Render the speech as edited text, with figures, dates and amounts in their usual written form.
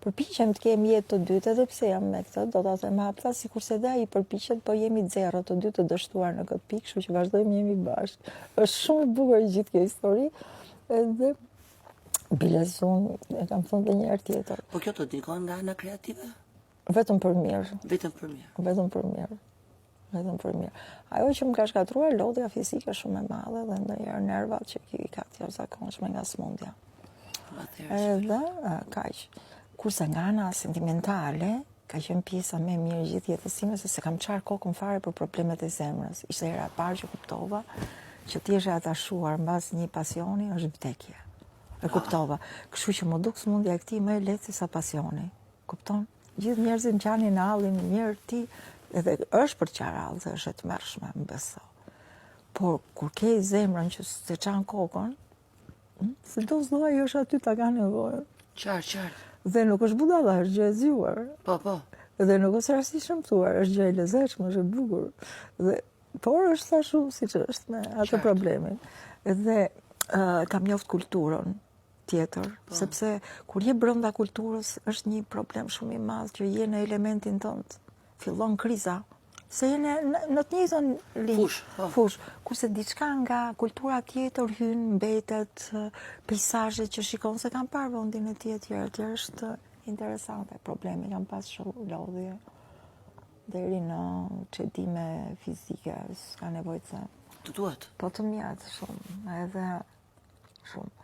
përpiqem të kem jetë të dytë, edhe pse jam me këtë, do ta them hapta, sikurse dhe ai përpiqet, po jemi zero të dy të dështuar në këtë pikë, kështu që vazhdojmë jemi bashkë. Është shumë e bukur gjithë kjo histori, edhe biles unë e kam thënë edhe një herë tjetër. Po kjo të ndikon nga ana kreative? Vetëm për mirë. Vetëm për mirë. Vetëm për mirë. Vetëm për mirë. Ajo që më ka shkatruar lodhja fizike shumë e madhe dhe ndonjëherë nervat që i ka të jashtëzakonshme nga smundja. Edhe kaq. Kurse nga ana sentimentale, ka qenë pjesa më e mirë gjithë jetës time, se kam çarë kokën fare për problemet e zemrës. Ishte hera e parë që kuptova që ti je atashuar mbas një pasioni është vdekje. E kuptova. Kështu që më duk smundja e këtij më e lehtë se sa pasioni. Kupton? Gjithë njerëzit qanin në hallin mirë, ti edhe është për qarallë, dhe është e tmerrshme, më beso. Por kur ke zemrën që se çan kokën, sidos do ajo është aty ta ka nevojën. Qartë. Dhe nuk është budalla, është gjë e zgjuar. Po. Dhe nuk është rasti shëmtuar, është gjë e lezetshme, është e bukur. Dhe por është ashtu siç është me atë problemin. Dhe kam njoft kulturën tjetër, sepse kur je brenda kulturës është një problem shumë i madh që je në elementin tënd. Fillon kriza. Se je në të njëjtën linjë. Fush. Kurse diçka nga kultura tjetër hyn, mbetet, peizazhet që shikon, se kam parë vendin e tjetër, është interesante. Problemi kam pas shumë lodhje deri në çedime fizike, s'ka nevojë të. Të duhet. Po të mjaft shumë, edhe shumë.